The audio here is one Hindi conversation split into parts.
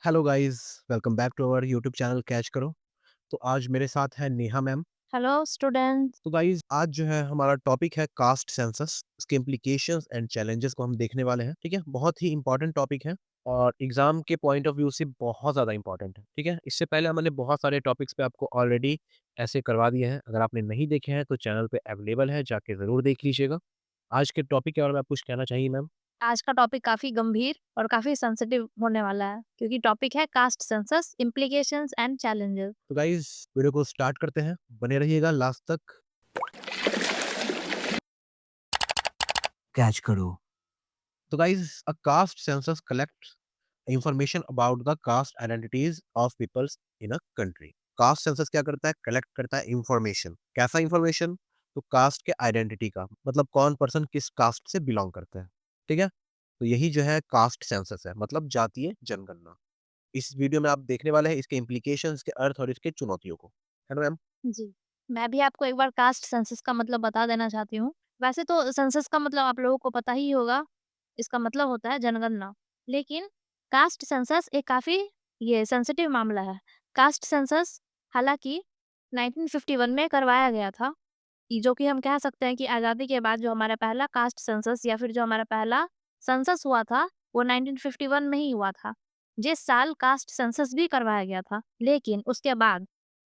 Hello guys, welcome back to our YouTube channel catch करो। तो आज मेरे साथ है नेहा मैम। Hello students. तो गाइस आज जो है हमारा टॉपिक है कास्ट सेंसस, इसके इम्प्लीकेशंस एंड चैलेंजेस को हम देखने वाले हैं। ठीक है, बहुत ही इंपॉर्टेंट टॉपिक है और एग्जाम के पॉइंट ऑफ व्यू से बहुत ज़्यादा इंपॉर्टेंट है। ठीक है, इससे पहले हमने बहुत सारे टॉपिक्स पे आपको ऑलरेडी ऐसे करवा दिए हैं। अगर आपने नहीं देखे हैं तो चैनल पे अवेलेबल है, जाके ज़रूर देख लीजिएगा। आज के टॉपिक के बारे में आप कुछ कहना चाहिए मैम? आज का टॉपिक काफ़ी गंभीर और काफ़ी सेंसिटिव होने वाला है क्योंकि टॉपिक है caste census implications and challenges. तो गाइस वीडियो को स्टार्ट करते हैं, बने रहिएगा लास्ट तक। कैच करो। तो guys a caste census collect information about the caste identities of peoples in a country. Caste census क्या करता है? कलेक्ट करता है इंफॉर्मेशन। कैसा इंफॉर्मेशन? तो कास्ट के आइडेंटिटी का, मतलब कौन पर्सन किस कास्ट से बिलोंग करता है। ठीक है, तो यही जो है कास्ट सेंसस है, मतलब जातीय जनगणना। इस वीडियो में आप देखने वाले हैं इसके इम्प्लीकेशन, इसके अर्थ और इसके चुनौतियों को, है ना मैम? जी, मैं भी आपको एक बार कास्ट सेंसस का मतलब बता देना चाहती हूँ। वैसे तो सेंसस का मतलब आप लोगों को पता ही होगा, इसका मतलब होता है जनगणना। लेकिन कास्ट सेंसस एक काफ़ी ये सेंसिटिव मामला है। कास्ट सेंसस हालाँकि 1951 में करवाया गया था। जो कि हम कह सकते हैं कि आज़ादी के बाद जो हमारा पहला कास्ट सेंसस या फिर जो हमारा पहला सेंसस हुआ था, वो 1951 में ही हुआ था। जिस साल कास्ट सेंसस भी करवाया गया था, लेकिन उसके बाद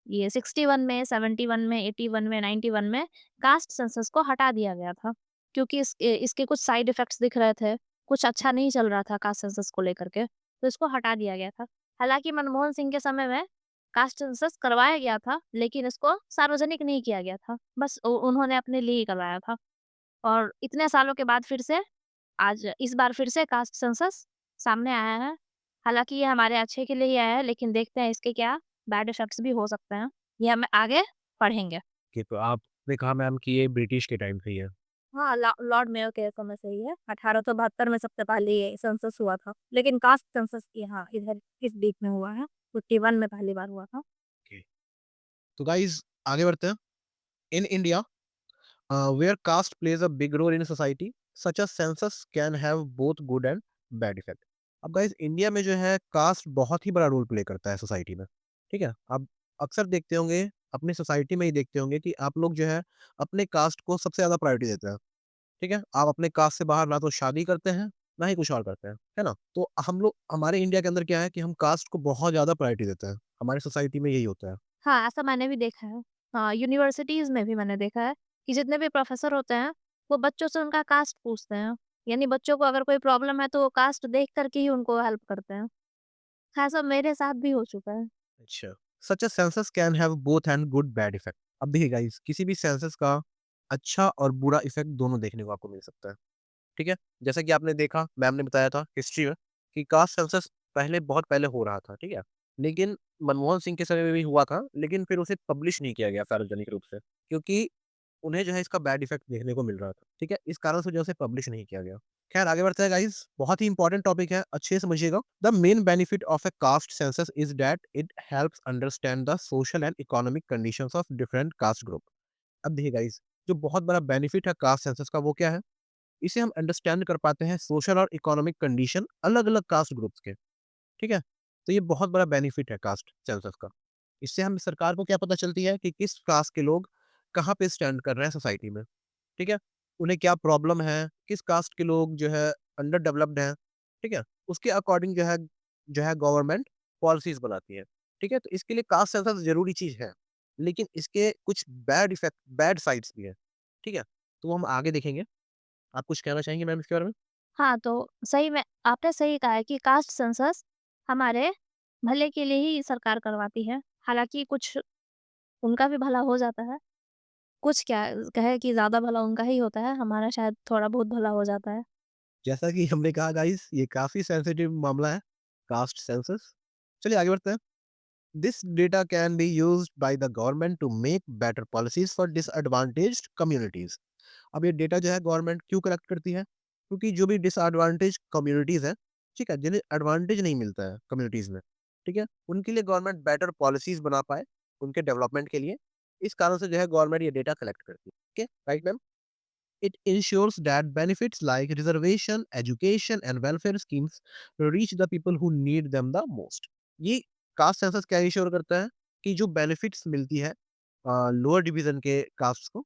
ये 61 में, 71 में, 81 में, 91 में कास्ट सेंसस को हटा दिया गया था। क्योंकि इसके कुछ साइड इफ़ेक्ट्स दिख रहे थे, कुछ अच्छा नहीं चल रहा था कास्ट सेंसस को लेकर के, तो इसको हटा दिया गया था। हालाँकि मनमोहन सिंह के समय में कास्ट सेंसस करवाया गया था, लेकिन इसको सार्वजनिक नहीं किया गया था। बस उ उन्होंने अपने लिए ही करवाया था और इतने सालों के बाद फिर से आज इस बार फिर से कास्ट सेंसस सामने आया है। हालाँकि ये हमारे अच्छे के लिए ही आया है, लेकिन देखते हैं इसके क्या बैड इफ़ेक्ट्स भी हो सकते हैं। ये हम आगे पढ़ेंगे। कि तो आपने कहा मैम कि ये ब्रिटिश के टाइम से ही है। हाँ, लॉर्ड मेयो के समय से ही है। 1872 में सबसे पहले ये सेंसस हुआ था। लेकिन कास्ट सेंसस यहाँ इधर इस बीच में हुआ है। 51 में पहली बार हुआ था। Okay. तो गाइज आगे बढ़ते हैं। In India where caste plays a big role in society, such a census can have both good and bad effect. अब गाइस इंडिया में जो है कास्ट बहुत ही बड़ा रोल प्ले करता है सोसाइटी में। ठीक है, आप अक्सर देखते होंगे, अपनी सोसाइटी में ही देखते होंगे कि आप लोग जो है अपने कास्ट को सबसे ज़्यादा प्रायोरिटी देते हैं। ठीक है, आप अपने कास्ट से बाहर ना तो शादी करते हैं, ना ही कुछ और करते हैं, है ना? तो हम लोग हमारे इंडिया के अंदर क्या है कि हम कास्ट को बहुत ज़्यादा प्रायोरिटी देते हैं। हमारी सोसाइटी में यही होता है। हाँ, ऐसा मैंने भी देखा है। हाँ, यूनिवर्सिटीज़ में भी मैंने देखा है कि जितने भी प्रोफ़ेसर होते हैं, वो बच्चों से उनका कास्ट पूछते हैं। यानी बच्चों को अगर कोई प्रॉब्लम है, तो वो कास्ट देख कर के ही उनको हेल्प करते हैं। ऐसा मेरे साथ भी हो चुका है। अच्छा, such a census can have both and good bad effect. अब देखिए गाइस, किसी भी सेंसस का अच्छा और बुरा इफेक्ट दोनों देखने को आपको मिल सकता है। ठीक है, जैसा कि आपने देखा, मैम ने बताया था हिस्ट्री में कि कास्ट सेंसस पहले बहुत पहले हो रहा था। ठीक है, लेकिन मनमोहन सिंह के समय में भी हुआ था, लेकिन फिर उसे पब्लिश नहीं किया गया सार्वजनिक रूप से, क्योंकि उन्हें जो है इसका बैड इफेक्ट देखने को मिल रहा था। ठीक है, इस कारण से जो है उसे पब्लिश नहीं किया गया। खैर आगे बढ़ते हैं गाइस, बहुत ही इंपॉर्टेंट टॉपिक है, अच्छे से समझिएगा। The main benefit of A caste census is that it helps understand the social and economic conditions of different caste group. अब देखिए गाइस, जो बहुत बड़ा बेनिफिट है कास्ट सेंसस का वो क्या है? इसे हम अंडरस्टैंड कर पाते हैं सोशल और इकोनॉमिक कंडीशन अलग-अलग कास्ट ग्रुप्स के। ठीक है? तो ये बहुत बड़ा बेनिफिट है कास्ट सेंसस का। इससे हम सरकार को क्या पता चलती है कि किस कास्ट के लोग कहाँ पे स्टैंड कर रहे हैं सोसाइटी में। ठीक है? उन्हें क्या प्रॉब्लम है, किस कास्ट के लोग जो है अंडर डेवलप्ड हैं। ठीक है? उसके अकॉर्डिंग जो है गवर्नमेंट पॉलिसीज़ बनाती है। ठीक है? तो इसके लिए कास्ट सेंसस ज़रूरी चीज़ है। लेकिन इसके कुछ बैड साइड्स भी हैं। ठीक है? तो वो हम आगे देखेंगे। आप कुछ कहना चाहेंगे मैम इसके बारे में? हाँ, तो सही में आपने सही कहा है कि कास्ट सेंसस हमारे भले के लिए ही सरकार करवाती है। हालाँकि कुछ उनका भी भला हो जाता है। कुछ क्या कहे कि ज़्यादा भला उनका ही होता है, हमारा शायद थोड़ा बहुत भला हो जाता है। जैसा कि हमने कहा गाइस, ये काफ़ी सेंसिटिव मामला है, कास्ट सेंसस। चलिए आगे बढ़ते हैं। This data can be used by the government to make better policies for disadvantaged communities. अब ये डेटा जो है गवर्नमेंट क्यों कलेक्ट करती है? क्योंकि जो भी डिसएडवांटेज कम्युनिटीज है, ठीक है, जिन्हें एडवांटेज नहीं मिलता है कम्युनिटीज में, ठीक है, उनके लिए गवर्नमेंट बेटर पॉलिसीज बना पाए, उनके डेवलपमेंट के लिए। इस कारण से जो है गवर्नमेंट ये डेटा कलेक्ट करती है। ठीक है, right ma'am? It ensures that benefits like reservation, education and welfare schemes reach the people who need them the most. ये कास्ट सेंसस क्या इंश्योर करता है कि जो बेनिफिट्स मिलती है लोअर डिवीजन के कास्ट को,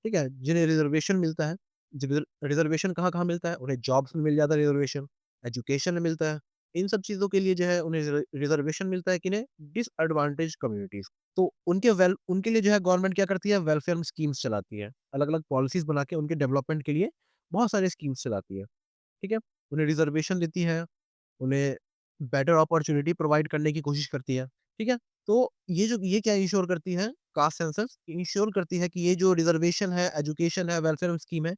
ठीक है, जिन्हें रिजर्वेशन मिलता है, रिजर्वेशन कहाँ कहाँ मिलता है, उन्हें जॉब्स में मिल जाता है रिजर्वेशन, एजुकेशन में मिलता है, इन सब चीज़ों के लिए जो है उन्हें रिजर्वेशन मिलता है किन्हें, डिसएडवांटेज कम्युनिटीज। तो उनके लिए जो है गवर्नमेंट क्या करती है, वेलफेयर स्कीम्स चलाती है, अलग अलग पॉलिसीज बना के उनके डेवलपमेंट के लिए बहुत सारे स्कीम्स चलाती है, ठीक है, उन्हें रिजर्वेशन देती है, उन्हें बेटर अपॉर्च्युनिटी प्रोवाइड करने की कोशिश करती है, ठीक है? तो ये क्या इंश्योर करती है, कास्ट सेंसस इंश्योर करती है कि ये जो रिज़र्वेशन है, एजुकेशन है, वेलफेयर स्कीम है,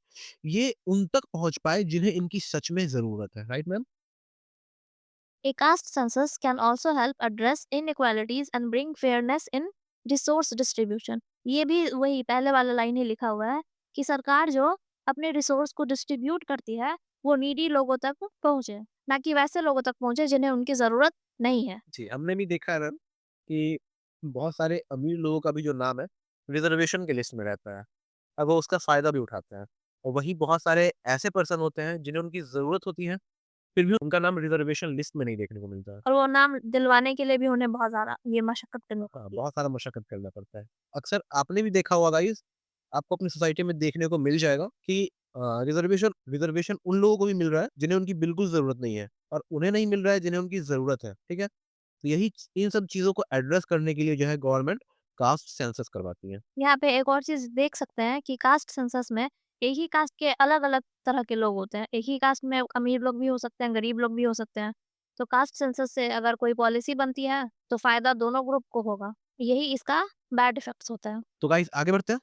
ये उन तक पहुँच पाए जिन्हें इनकी सच में ज़रूरत है, right ma'am? A caste census can also help address inequalities and bring fairness in resource distribution. ये भी वही पहले वाला लाइन ही लिखा हुआ है कि सरकार जो अपने रिसोर्स को डिस्ट्रीब्यूट करती है, वो नीडी लोगों तक पहुँचे, ना कि वैसे लोगों तक पहुँचे जिन्हें उनकी ज़रूरत नहीं है। जी, हमने भी देखा है मैम कि बहुत सारे अमीर लोगों का भी जो नाम है, रिज़र्वेशन की लिस्ट में रहता है। अब वो उसका फ़ायदा भी उठाते हैं और वहीं बहुत सारे ऐसे पर्सन होते हैं जिन्हें उनकी ज़रूरत होती है, फिर भी उनका नाम रिज़र्वेशन लिस्ट में नहीं देखने को मिलता है। और वो नाम दिलवाने के लिए भी उन्हें बहुत ज़्यादा ये मशक्कत करनी हाँ, पड़ती है। बहुत सारा मशक्कत करना पड़ता है। अक्सर आपने भी देखा होगा गाइज़, आपको अपनी सोसाइटी में देखने को मिल जाएगा कि रिज़र्वेशन रिज़र्वेशन उन लोगों को भी मिल रहा है, जिन्हें उनकी बिल्कुल ज़रूरत नहीं है और उन्हें नहीं मिल रहा है, जिन्हें उनकी ज़रूरत है, ठीक है? तो यही इन सब चीज़ों को एड्रेस करने के लिए जो है गवर्नमेंट कास्ट सेंसस करवाती है। यहाँ पे एक और चीज़ देख सकते हैं कि कास्ट सेंसस में एक ही कास्ट के अलग-अलग तरह के लोग होते हैं। एक ही कास्ट में अमीर लोग भी हो सकते हैं, गरीब लोग भी हो सकते हैं। तो कास्ट सेंसस से अगर कोई पॉलिसी बनती है, तो फ़ायदा दोनों ग्रुप को होगा। यही इसका बैड इफ़ेक्ट्स होता है। तो गाइज़ आगे बढ़ते हैं।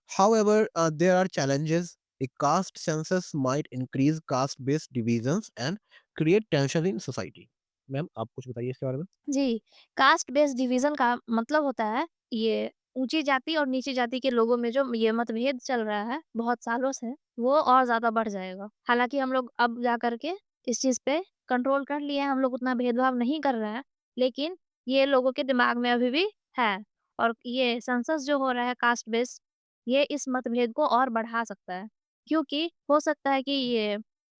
However, there are challenges. A caste census might increase caste-based divisions and create tension in society. Ma'am आप कुछ बताइए इसके बारे में? जी, कास्ट बेस्ड डिवीज़न का मतलब होता है, ये ऊँची जाति और नीची जाति के लोगों में जो ये मतभेद चल रहा है, बहुत सालों से, वो और ज़्यादा बढ़ जाएगा। हालाँकि हम लोग अब जा कर के इस चीज़ पे कंट्रोल कर लिए हैं, हम लोग उतना भेदभाव नहीं कर रहे हैं, लेकिन ये लोगों के दिमाग में अभी भी है और ये सेंसस जो हो रहा है कास्ट बेस्ड, ये इस मतभेद को और बढ़ा सकता है। क्योंकि हो सकता है कि ये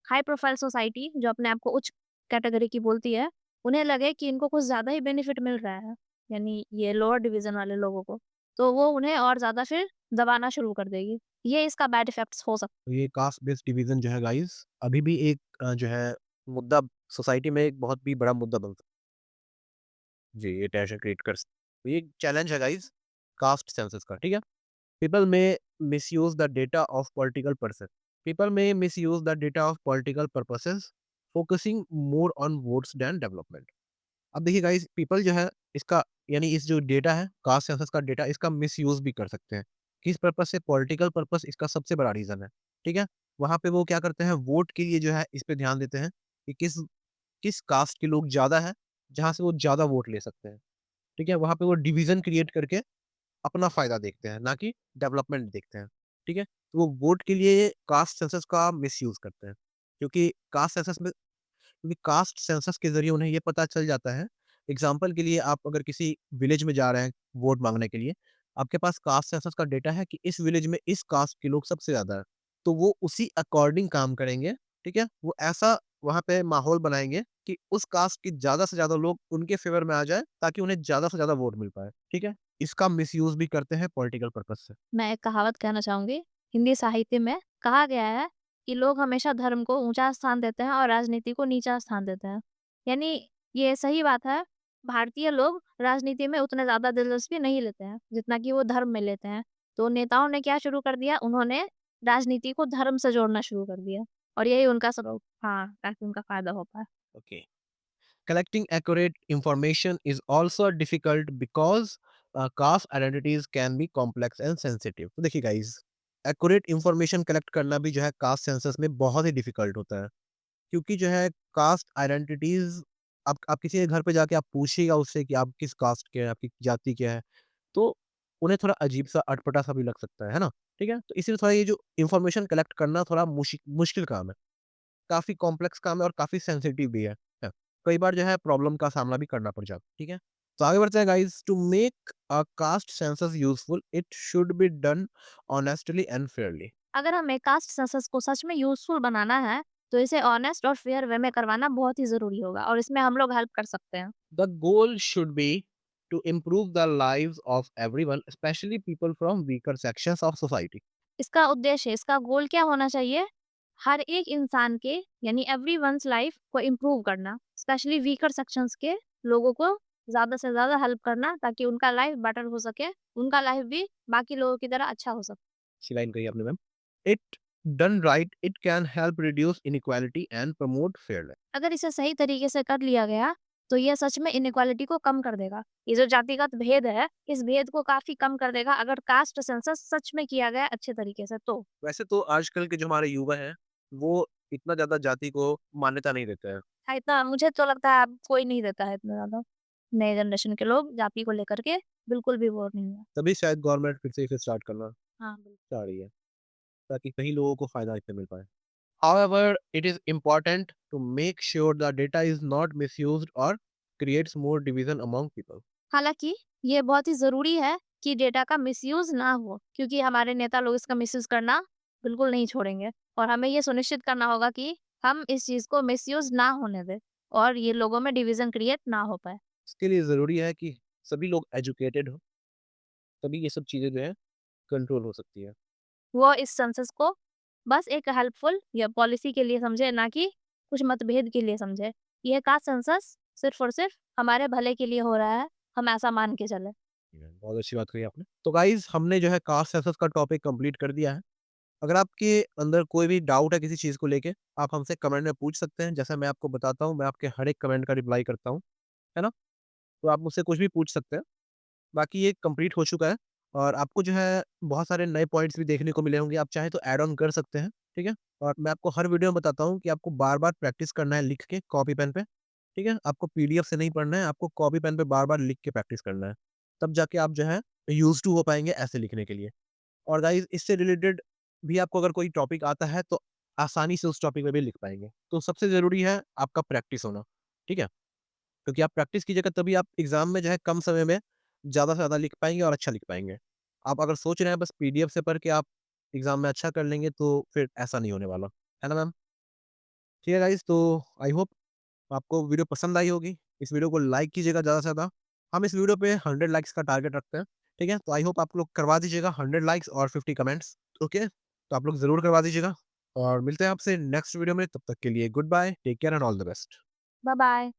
हाई प्रोफाइल सोसाइटी जो अपने आप को उच्च कैटेगरी की बोलती है, उन्हें लगे कि इनको कुछ ज़्यादा ही बेनिफिट मिल रहा है, यानी ये लोअर डिवीज़न वाले लोगों को, तो वो उन्हें और ज़्यादा फिर दबाना शुरू कर देगी। ये इसका बैड इफ़ेक्ट्स हो सकता तो ये कास्ट बेस्ड डिवीज़न जो है गाइज़ अभी भी एक जो है मुद्दा सोसाइटी में एक बहुत भी बड़ा मुद्दा बन सकता है। जी, ये टेंशन क्रिएट कर सकता है। तो ये एक चैलेंज है गाइज़ कास्ट सेंसस का, ठीक है? People may misuse the data of political person. People may misuse the data of political purposes, focusing more on votes than development. अब देखिए गाइस पीपल जो है इसका यानी इस जो डेटा है कास्ट सेंसस का डेटा इसका मिसयूज भी कर सकते हैं। किस पर्पस से? पॉलिटिकल पर्पस इसका सबसे बड़ा रीजन है। ठीक है? वहाँ पे वो क्या करते हैं वोट के लिए जो है इस पे ध्यान देते हैं कि किस किस कास्ट के लोग ज़्यादा हैं, जहाँ से वो ज़्यादा वोट ले सकते हैं। ठीक है? वहाँ पे वो डिवीज़न क्रिएट करके अपना फ़ायदा देखते हैं, ना कि डेवलपमेंट देखते हैं, ठीक है? तो वो वोट के लिए कास्ट सेंसस का मिसयूज़ करते हैं, क्योंकि कास्ट सेंसस के ज़रिए उन्हें ये पता चल जाता है, एग्ज़ाम्पल के लिए आप अगर किसी विलेज में जा रहे हैं वोट माँगने के लिए, आपके पास कास्ट सेंसस का डेटा है कि इस विलेज में इस कास्ट के लोग सबसे ज़्यादा हैं, तो वो उसी अकॉर्डिंग काम करेंगे, ठीक है? वो ऐसा वहाँ पे माहौल बनाएँगे कि उस कास्ट के ज़्यादा से ज़्यादा लोग उनके फ़ेवर में आ जाएँ, ताकि उन्हें ज़्यादा से ज़्यादा वोट मिल पाए, ठीक है? इसका मिसयूज़ भी करते हैं पॉलिटिकल पर्पज़ से। है। मैं एक कहावत कहना चाहूँगी, हिंदी साहित्य में कहा गया है कि लोग हमेशा धर्म को ऊँचा स्थान देते हैं और राजनीति को नीचा स्थान देते हैं। यानी ये सही बात है, भारतीय लोग राजनीति में उतने ज़्यादा दिलचस्पी नहीं लेते हैं, जितना कि वो धर्म में लेते हैं। तो नेताओं ने क्या शुरू कर दिया, उन्होंने राजनीति को धर्म से जोड़ना शुरू कर दिया और यही उनका सब हाँ, ताकि उनका फ़ायदा हो पाए। Okay. Collecting accurate information is also difficult because caste identities can be complex and sensitive. तो देखिए गाइस, एक्यूरेट इंफॉर्मेशन कलेक्ट करना भी जो है कास्ट सेंसस में बहुत ही डिफिकल्ट होता है, क्योंकि जो है कास्ट आइडेंटिटीज आप किसी के घर पे जाके आप पूछिएगा उससे कि आप किस कास्ट के हैं, आपकी जाति क्या है, तो उन्हें थोड़ा अजीब सा अटपटा सा भी लग सकता है ना? ठीक है, तो इसीलिए थोड़ा ये जो इंफॉर्मेशन कलेक्ट करना थोड़ा मुश्किल काम है, काफ़ी कॉम्प्लेक्स काम है और काफ़ी सेंसिटिव भी है। कई बार जो है प्रॉब्लम का सामना भी करना पड़ जाता है, ठीक है? तो आगे बढ़ते हैं guys to make a caste census useful it should be done honestly and fairly. अगर हमें कास्ट सेंसस को सच में यूज़फुल बनाना है, तो इसे ऑनेस्ट और फेयर वे में करवाना बहुत ही ज़रूरी होगा और इसमें हम लोग हेल्प कर सकते हैं। The goal should be to improve the lives of everyone, especially people from weaker sections of society. इसका उद्देश्य, इसका गोल क्या होना चाहिए? हर एक इंसान के यानी एवरीवन्स लाइफ को इम्प्रूव करना, स्पेशली वीकर सेक्शंस के लोगों को ज़्यादा से ज़्यादा हेल्प करना ताकि उनका लाइफ बेटर हो सके, उनका लाइफ भी बाकी लोगों की तरह अच्छा हो सके। अच्छी लाइन कही आपने ma'am. It done right, it can help reduce inequality and promote fairness. अगर इसे सही तरीके से कर लिया गया, तो ये सच में इनइक्वालिटी को कम कर देगा। ये जो जातिगत भेद है, इस भेद को काफ़ी कम कर देगा अगर कास्ट सेंसस सच में किया गया अच्छे तरीके से तो। वैसे तो आजकल के जो हमारे युवा हैं, वो इतना ज़्यादा जाति को मान्यता नहीं देते हैं। हाँ, इतना मुझे तो लगता है अब कोई नहीं देता है इतना ज़्यादा। नए जनरेशन के लोग जाति को लेकर के बिल्कुल भी वो नहीं है। तभी शायद गवर्नमेंट फिर से इसे स्टार्ट करना हाँ, बिल्कुल। चाह रही है, ताकि कई लोगों को फ़ायदा इससे मिल पाए। However, it is important to make sure the data is not misused or creates more division among people. हालाँकि ये बहुत ही ज़रूरी है कि डेटा का मिसयूज़ ना हो, क्योंकि हमारे नेता लोग इसका मिसयूज़ करना बिल्कुल नहीं छोड़ेंगे और हमें ये सुनिश्चित करना होगा कि हम इस चीज़ को मिसयूज़ ना होने दें और ये लोगों में डिवीज़न क्रिएट ना हो पाए। इसके लिए ज़रूरी है कि सभी लोग एजुकेटेड हों, तभी ये सब चीज़ें जो हैं कंट्रोल हो सकती है। वो इस सेंसस को बस एक हेल्पफुल या पॉलिसी के लिए समझे, ना कि कुछ मतभेद के लिए समझे। ये कास्ट सेंसस सिर्फ़ और सिर्फ़ हमारे भले के लिए हो रहा है, हम ऐसा मान के चलें। बहुत अच्छी बात कही आपने। तो गाइज़ हमने जो है कास्ट सेंसस का टॉपिक कंप्लीट कर दिया है। अगर आपके अंदर कोई भी डाउट है किसी चीज़ को लेके, आप हमसे कमेंट में पूछ सकते हैं। जैसा मैं आपको बताता हूँ, मैं आपके हर एक कमेंट का रिप्लाई करता हूँ, है ना? तो आप मुझसे कुछ भी पूछ सकते हैं। बाकी ये कंप्लीट हो चुका है और आपको जो है बहुत सारे नए पॉइंट्स भी देखने को मिले होंगे। आप चाहें तो ऐड ऑन कर सकते हैं, ठीक है? और मैं आपको हर वीडियो में बताता हूँ कि आपको बार-बार प्रैक्टिस करना है लिख के कॉपी पेन पे, ठीक है? आपको पीडीएफ से नहीं पढ़ना है, आपको कॉपी पेन पे बार-बार लिख के प्रैक्टिस करना है। तब जाके आप जो है यूज़्ड टू हो पाएँगे ऐसे लिखने के लिए। और गाइज़ इससे रिलेटेड भी आपको अगर कोई टॉपिक आता है तो आसानी से उस टॉपिक में भी लिख पाएँगे। तो सबसे ज़रूरी है आपका प्रैक्टिस होना, ठीक है? क्योंकि आप प्रैक्टिस कीजिएगा तभी आप एग्ज़ाम में जो है कम समय में ज़्यादा से ज़्यादा लिख पाएँगे और अच्छा लिख पाएँगे। आप अगर सोच रहे हैं बस पीडीएफ से पढ़ के आप एग्ज़ाम में अच्छा कर लेंगे तो फिर ऐसा नहीं होने वाला। है ना मैम? ठीक है गाइज़ तो आई होप आपको वीडियो पसंद आई होगी। इस वीडियो को लाइक कीजिएगा ज़्यादा से ज़्यादा। हम इस वीडियो पे 100 लाइक्स का टारगेट रखते हैं, ठीक है? तो आई होप आप लोग करवा दीजिएगा 100 लाइक्स और 50 कमेंट्स, ओके? तो आप लोग ज़रूर करवा दीजिएगा और मिलते हैं आपसे नेक्स्ट वीडियो में, तब तक के लिए goodbye, take care and all the best. Bye bye.